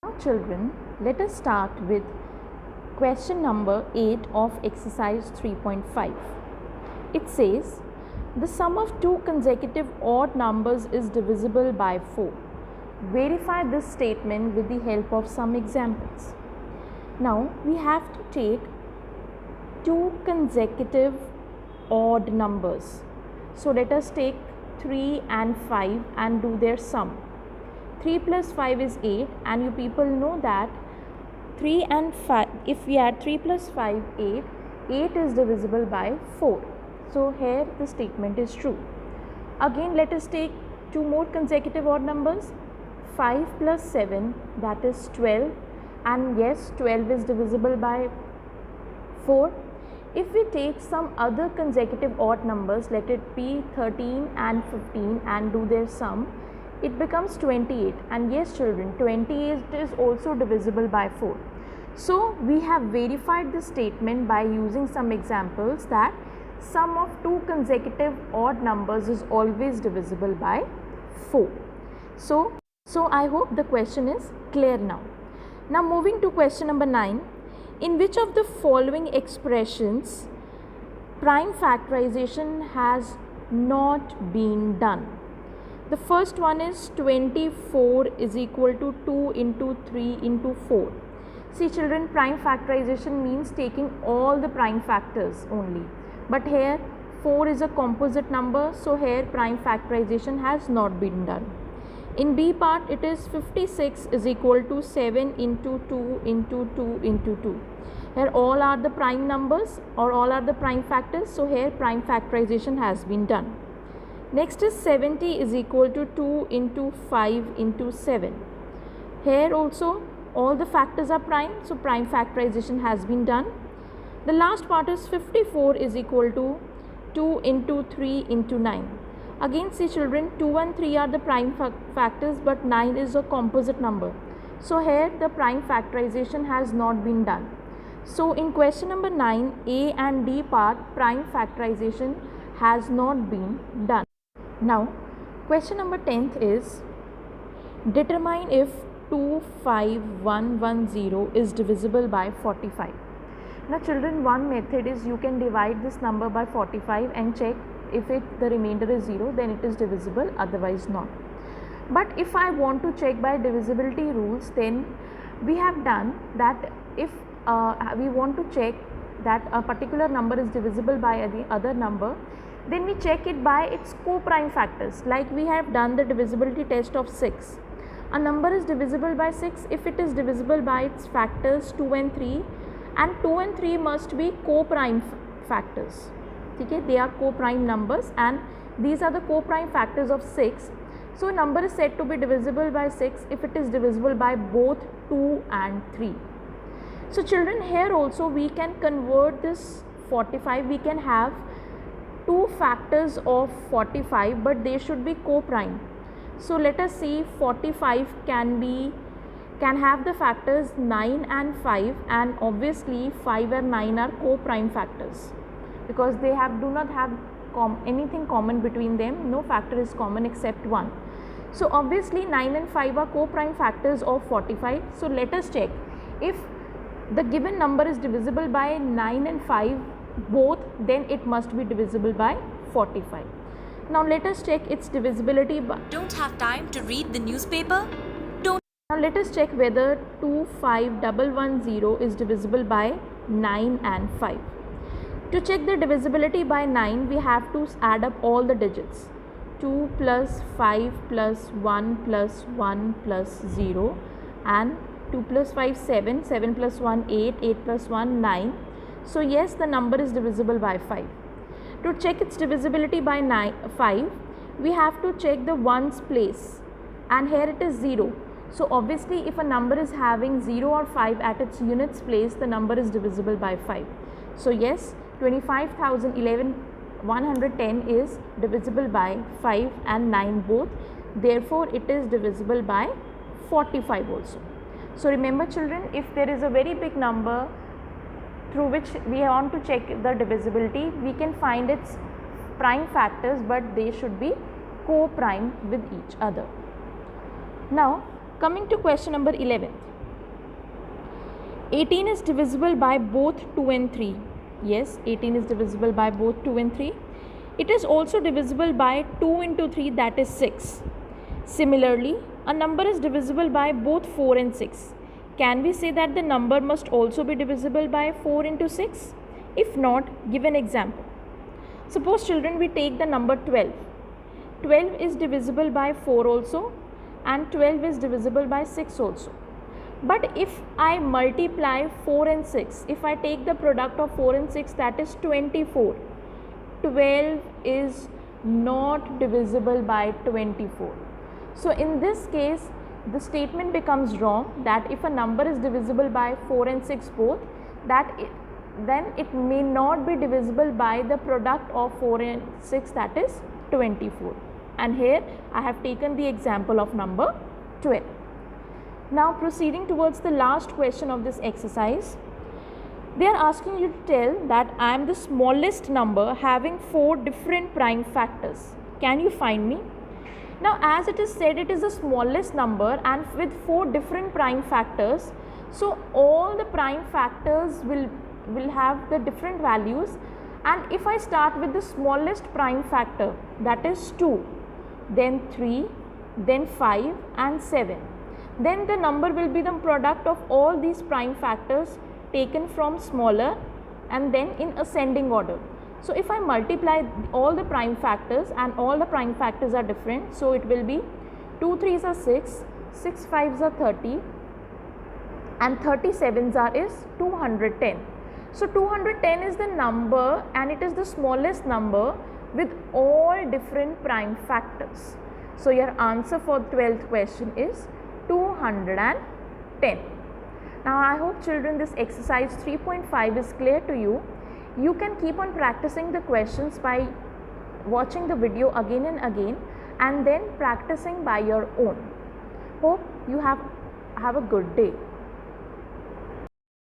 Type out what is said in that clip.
Now children, let us start with question number 8 of exercise 3.5. It says, the sum of two consecutive odd numbers is divisible by 4. Verify this statement with the help of some examples. Now we have to take two consecutive odd numbers. So let us take 3 and 5 and do their sum. 3 plus 5 is 8, and you people know that 3 and 5, if we add 3 plus 5, 8 is divisible by 4. So here the statement is true. Again, let us take two more consecutive odd numbers. 5 plus 7, that is 12, and yes, 12 is divisible by 4. If we take some other consecutive odd numbers, let it be 13 and 15 and do their sum, it becomes 28, and yes children, 28 is also divisible by 4. So we have verified this statement by using some examples that sum of two consecutive odd numbers is always divisible by 4. So I hope the question is clear now. Now moving to question number 9. In which of the following expressions prime factorization has not been done? The first one is 24 is equal to 2 into 3 into 4. See children, prime factorization means taking all the prime factors only. But here 4 is a composite number, so here prime factorization has not been done. In B part, it is 56 is equal to 7 into 2 into 2 into 2. Here all are the prime numbers or all are the prime factors, so here prime factorization has been done. Next is 70 is equal to 2 into 5 into 7. Here also all the factors are prime, so prime factorization has been done. The last part is 54 is equal to 2 into 3 into 9. Again see children, 2 and 3 are the prime factors, but 9 is a composite number. So here the prime factorization has not been done. So in question number 9, A and D part, prime factorization has not been done. Now question number 10th is, determine if 25110 is divisible by 45. Now children, one method is you can divide this number by 45 and check if the remainder is 0, then it is divisible, otherwise not. But if I want to check by divisibility rules, then we have done that if we want to check that a particular number is divisible by the other number, then we check it by its co-prime factors. Like we have done the divisibility test of 6. A number is divisible by 6 if it is divisible by its factors 2 and 3, and 2 and 3 must be co-prime factors. Okay, they are co-prime numbers and these are the co-prime factors of 6. So number is said to be divisible by 6 if it is divisible by both 2 and 3. So children, here also we can convert this 45, we can have two factors of 45, but they should be co-prime. So let us see, 45 can have the factors 9 and 5, and obviously 5 and 9 are co-prime factors because they do not have anything common between them. No factor is common except 1. So obviously 9 and 5 are co-prime factors of 45. So let us check if the given number is divisible by 9 and 5 both, then it must be divisible by 45. Now let us check its divisibility by... Don't have time to read the newspaper? Don't. Now let us check whether 25110 is divisible by 9 and 5. To check the divisibility by 9, we have to add up all the digits. 2 plus 5 plus 1 plus 1 plus 0, and 2 plus 5 7, 7 plus 1 8, 8 plus 1 9. So yes, the number is divisible by 5. To check its divisibility by 5, we have to check the ones place, and here it is 0. So obviously if a number is having 0 or 5 at its units place, the number is divisible by 5. So yes, 25,110 is divisible by 5 and 9 both. Therefore it is divisible by 45 also. So remember children, if there is a very big number through which we want to check the divisibility, we can find its prime factors, but they should be co-prime with each other. Now Coming to question number 11. 18 is divisible by both 2 and 3. Yes, 18 is divisible by both 2 and 3. It is also divisible by 2 into 3, that is 6. Similarly, a number is divisible by both 4 and 6. Can we say that the number must also be divisible by 4 into 6? If not, give an example. Suppose children, we take the number 12. 12 is divisible by 4 also, and 12 is divisible by 6 also. But if I multiply 4 and 6, if I take the product of 4 and 6, that is 24. 12 is not divisible by 24. So in this case, the statement becomes wrong, that if a number is divisible by 4 and 6 both, then it may not be divisible by the product of 4 and 6, that is 24. And here I have taken the example of number 12. Now proceeding towards the last question of this exercise, they are asking you to tell that I am the smallest number having 4 different prime factors. Can you find me? Now as it is said, it is the smallest number and with 4 different prime factors, so all the prime factors will have the different values, and if I start with the smallest prime factor, that is 2, then 3, then 5 and 7, then the number will be the product of all these prime factors taken from smaller and then in ascending order. So if I multiply all the prime factors, and all the prime factors are different, so it will be 2 3s are 6, 6 5s are 30 and 37s are is 210. So 210 is the number and it is the smallest number with all different prime factors. So your answer for 12th question is 210. Now I hope children this exercise 3.5 is clear to you. You can keep on practicing the questions by watching the video again and again and then practicing by your own. Hope you have a good day.